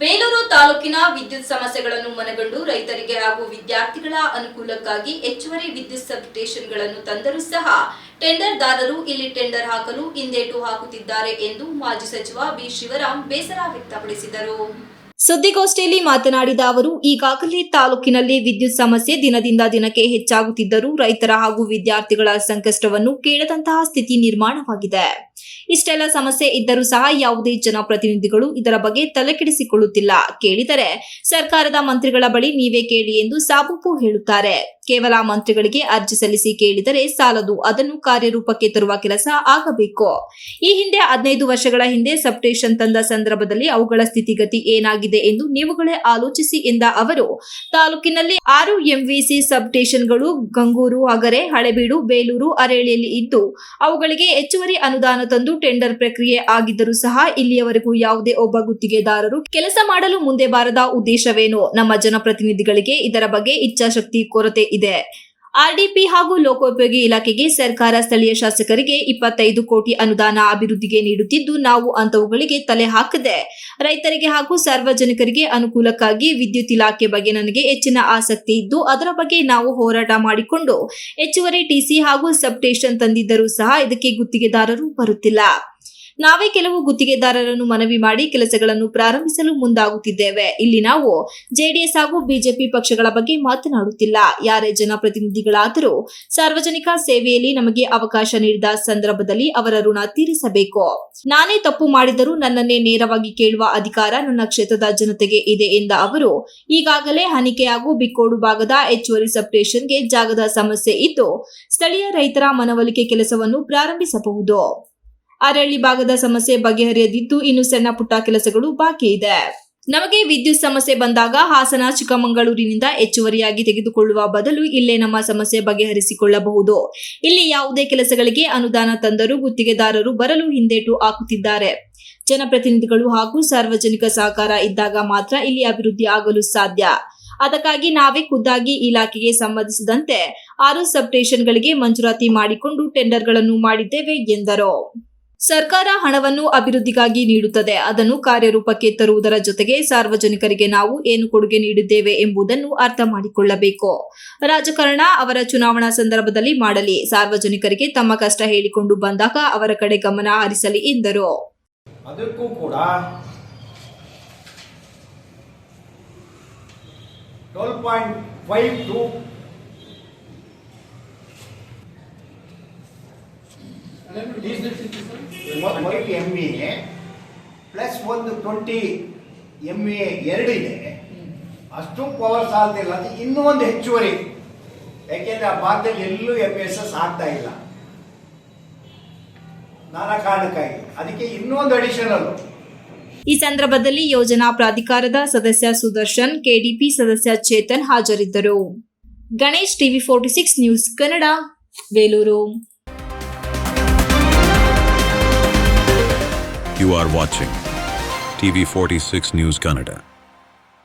ಬೇಲೂರು ತಾಲೂಕಿನ ವಿದ್ಯುತ್ ಸಮಸ್ಯೆಗಳನ್ನು ಮನಗಂಡು ರೈತರಿಗೆ ಹಾಗೂ ವಿದ್ಯಾರ್ಥಿಗಳ ಅನುಕೂಲಕ್ಕಾಗಿ ಹೆಚ್ಚುವರಿ ವಿದ್ಯುತ್ ಸಬ್ ಸ್ಟೇಷನ್ಗಳನ್ನು ತಂದರೂ ಸಹ ಟೆಂಡರ್ದಾರರು ಇಲ್ಲಿ ಟೆಂಡರ್ ಹಾಕಲು ಹಿಂದೇಟು ಹಾಕುತ್ತಿದ್ದಾರೆ ಎಂದು ಮಾಜಿ ಸಚಿವ ಬಿ ಶಿವರಾಮ್ ಬೇಸರ ವ್ಯಕ್ತಪಡಿಸಿದರು. ಸುದ್ದಿಗೋಷ್ಠಿಯಲ್ಲಿ ಮಾತನಾಡಿದ ಅವರು, ಈಗಾಗಲೇ ತಾಲೂಕಿನಲ್ಲಿ ವಿದ್ಯುತ್ ಸಮಸ್ಯೆ ದಿನದಿಂದ ದಿನಕ್ಕೆ ಹೆಚ್ಚಾಗುತ್ತಿದ್ದರೂ ರೈತರ ಹಾಗೂ ವಿದ್ಯಾರ್ಥಿಗಳ ಸಂಕಷ್ಟವನ್ನು ಕೇಳದಂತಹ ಸ್ಥಿತಿ ನಿರ್ಮಾಣವಾಗಿದೆ. ಇಷ್ಟೆಲ್ಲ ಸಮಸ್ಯೆ ಇದ್ದರೂ ಸಹ ಯಾವುದೇ ಜನಪ್ರತಿನಿಧಿಗಳು ಇದರ ಬಗ್ಗೆ ತಲೆಕೆಡಿಸಿಕೊಳ್ಳುತ್ತಿಲ್ಲ. ಕೇಳಿದರೆ ಸರ್ಕಾರದ ಮಂತ್ರಿಗಳ ಬಳಿ ನೀವೇ ಕೇಳಿ ಎಂದು ಸಾಬೂಪು ಹೇಳುತ್ತಾರೆ. ಕೇವಲ ಮಂತ್ರಿಗಳಿಗೆ ಅರ್ಜಿ ಸಲ್ಲಿಸಿ ಕೇಳಿದರೆ ಸಾಲದು, ಅದನ್ನು ಕಾರ್ಯರೂಪಕ್ಕೆ ತರುವ ಕೆಲಸ ಆಗಬೇಕು. ಈ ಹಿಂದೆ 15 ವರ್ಷಗಳ ಹಿಂದೆ ಸಬ್ಸ್ಟೇಷನ್ ತಂದ ಸಂದರ್ಭದಲ್ಲಿ ಅವುಗಳ ಸ್ಥಿತಿಗತಿ ಏನಾಗಿದೆ ಎಂದು ನೀವುಗಳೇ ಆಲೋಚಿಸಿ ಎಂದ ಅವರು, ತಾಲೂಕಿನಲ್ಲಿ 6 ಎಂವಿಸಿ ಸಬ್ಸ್ಟೇಷನ್ಗಳು ಗಂಗೂರು, ಹಗರೆ, ಹಳೆಬೀಡು, ಬೇಲೂರು, ಅರೇಳಿಯಲ್ಲಿ ಇದ್ದು ಅವುಗಳಿಗೆ ಹೆಚ್ಚುವರಿ ಅನುದಾನ ತಂದು ಟೆಂಡರ್ ಪ್ರಕ್ರಿಯೆ ಆಗಿದ್ದರೂ ಸಹ ಇಲ್ಲಿಯವರೆಗೂ ಯಾವುದೇ ಒಬ್ಬ ಗುತ್ತಿಗೆದಾರರು ಕೆಲಸ ಮಾಡಲು ಮುಂದೆ ಬಾರದ ಉದ್ದೇಶವೇನು? ನಮ್ಮ ಜನಪ್ರತಿನಿಧಿಗಳಿಗೆ ಇದರ ಬಗ್ಗೆ ಇಚ್ಛಾಶಕ್ತಿ ಕೊರತೆ ಇದೆ. ಆರ್ಡಿಪಿ ಹಾಗೂ ಲೋಕೋಪಯೋಗಿ ಇಲಾಖೆಗೆ ಸರ್ಕಾರ ಸ್ಥಳೀಯ ಶಾಸಕರಿಗೆ 25 ಕೋಟಿ ಅನುದಾನ ಅಭಿವೃದ್ಧಿಗೆ ನೀಡುತ್ತಿದ್ದು, ನಾವು ಅಂತವುಗಳಿಗೆ ತಲೆ ಹಾಕದೆ ರೈತರಿಗೆ ಹಾಗೂ ಸಾರ್ವಜನಿಕರಿಗೆ ಅನುಕೂಲಕ್ಕಾಗಿ ವಿದ್ಯುತ್ ಇಲಾಖೆ ಬಗ್ಗೆ ನನಗೆ ಹೆಚ್ಚಿನ ಆಸಕ್ತಿ ಇದ್ದು ಅದರ ಬಗ್ಗೆ ನಾವು ಹೋರಾಟ ಮಾಡಿಕೊಂಡು ಹೆಚ್ಚುವರಿ ಟಿಸಿ ಹಾಗೂ ಸಬ್ಸ್ಟೇಷನ್ ತಂದಿದ್ದರೂ ಸಹ ಇದಕ್ಕೆ ಗುತ್ತಿಗೆದಾರರು ಬರುತ್ತಿಲ್ಲ. ನಾವೇ ಕೆಲವು ಗುತ್ತಿಗೆದಾರರನ್ನು ಮನವಿ ಮಾಡಿ ಕೆಲಸಗಳನ್ನು ಪ್ರಾರಂಭಿಸಲು ಮುಂದಾಗುತ್ತಿದ್ದೇವೆ. ಇಲ್ಲಿ ನಾವು ಜೆಡಿಎಸ್ ಹಾಗೂ ಬಿಜೆಪಿ ಪಕ್ಷಗಳ ಬಗ್ಗೆ ಮಾತನಾಡುತ್ತಿಲ್ಲ. ಯಾರೇ ಜನಪ್ರತಿನಿಧಿಗಳಾದರೂ ಸಾರ್ವಜನಿಕ ಸೇವೆಯಲ್ಲಿ ನಮಗೆ ಅವಕಾಶ ನೀಡಿದ ಸಂದರ್ಭದಲ್ಲಿ ಅವರ ಋಣ ತೀರಿಸಬೇಕು. ನಾನೇ ತಪ್ಪು ಮಾಡಿದರೂ ನನ್ನನ್ನೇ ನೇರವಾಗಿ ಕೇಳುವ ಅಧಿಕಾರ ನನ್ನ ಕ್ಷೇತ್ರದ ಜನತೆಗೆ ಇದೆ ಎಂದ ಅವರು, ಈಗಾಗಲೇ ಹನಿಕೆ ಹಾಗೂ ಬಿಕ್ಕೋಡು ಭಾಗದ ಹೆಚ್ಚುವರಿ ಸಬ್ಸ್ಟೇಷನ್ಗೆ ಜಾಗದ ಸಮಸ್ಯೆ ಇದ್ದು ಸ್ಥಳೀಯ ರೈತರ ಮನವೊಲಿಕೆ ಕೆಲಸವನ್ನು ಪ್ರಾರಂಭಿಸಬಹುದು. ಅರಳ್ಳಿ ಭಾಗದ ಸಮಸ್ಯೆ ಬಗೆಹರಿಯದಿದ್ದು ಇನ್ನು ಸಣ್ಣ ಪುಟ್ಟ ಕೆಲಸಗಳು ಬಾಕಿ ಇದೆ. ನಮಗೆ ವಿದ್ಯುತ್ ಸಮಸ್ಯೆ ಬಂದಾಗ ಹಾಸನ, ಚಿಕ್ಕಮಗಳೂರಿನಿಂದ ಹೆಚ್ಚುವರಿಯಾಗಿ ತೆಗೆದುಕೊಳ್ಳುವ ಬದಲು ಇಲ್ಲೇ ನಮ್ಮ ಸಮಸ್ಯೆ ಬಗೆಹರಿಸಿಕೊಳ್ಳಬಹುದು. ಇಲ್ಲಿ ಯಾವುದೇ ಕೆಲಸಗಳಿಗೆ ಅನುದಾನ ತಂದರೂ ಗುತ್ತಿಗೆದಾರರು ಬರಲು ಹಿಂದೇಟು ಹಾಕುತ್ತಿದ್ದಾರೆ. ಜನಪ್ರತಿನಿಧಿಗಳು ಹಾಗೂ ಸಾರ್ವಜನಿಕ ಸಹಕಾರ ಇದ್ದಾಗ ಮಾತ್ರ ಇಲ್ಲಿ ಅಭಿವೃದ್ಧಿ ಆಗಲು ಸಾಧ್ಯ. ಅದಕ್ಕಾಗಿ ನಾವೇ ಖುದ್ದಾಗಿ ಇಲಾಖೆಗೆ ಸಂಬಂಧಿಸಿದಂತೆ 6 ಸಬ್ಸ್ಟೇಷನ್ಗಳಿಗೆ ಮಂಜೂರಾತಿ ಮಾಡಿಕೊಂಡು ಟೆಂಡರ್ಗಳನ್ನು ಮಾಡಿದ್ದೇವೆ ಎಂದರು. ಸರ್ಕಾರ ಹಣವನ್ನು ಅಭಿವೃದ್ಧಿಗಾಗಿ ನೀಡುತ್ತದೆ. ಅದನ್ನು ಕಾರ್ಯರೂಪಕ್ಕೆ ತರುವುದರ ಜೊತೆಗೆ ಸಾರ್ವಜನಿಕರಿಗೆ ನಾವು ಏನು ಕೊಡುಗೆ ನೀಡಿದ್ದೇವೆ ಎಂಬುದನ್ನು ಅರ್ಥ ಮಾಡಿಕೊಳ್ಳಬೇಕು. ರಾಜಕಾರಣ ಅವರ ಚುನಾವಣಾ ಸಂದರ್ಭದಲ್ಲಿ ಮಾಡಲಿ, ಸಾರ್ವಜನಿಕರಿಗೆ ತಮ್ಮ ಕಷ್ಟ ಹೇಳಿಕೊಂಡು ಬಂದಾಗ ಅವರ ಕಡೆ ಗಮನ ಹರಿಸಲಿ ಎಂದರು. ಅದಕ್ಕೂ ಕೂಡ 12.52 MVA ಪ್ಲಸ್ ಒಂದು 20 MVA ಎರಡಿದೆ. ಅಷ್ಟು ಪವರ್ ಸಾಲ್ತಿಲ್ಲ. ಇನ್ನೂ ಒಂದು ಹೆಚ್ಚುವರಿ, ಯಾಕೆಂದ್ರೆ ಆ ಭಾಗದಲ್ಲಿ ಎಲ್ಲೂ MSS ಆಗ್ತಾ ಇಲ್ಲ ನಾನಾ ಕಾರಣಕ್ಕಾಗಿ. ಅದಕ್ಕೆ ಇನ್ನೂ ಒಂದು ಅಡಿಷನಲ್. ಈ ಸಂದರ್ಭದಲ್ಲಿ ಯೋಜನಾ ಪ್ರಾಧಿಕಾರದ ಸದಸ್ಯ ಸುದರ್ಶನ್, ಕೆಡಿಪಿ ಸದಸ್ಯ ಚೇತನ್ ಹಾಜರಿದ್ದರು. Ganesh, TV 46 news Kannada, Belur. You are watching TV 46 News Kannada.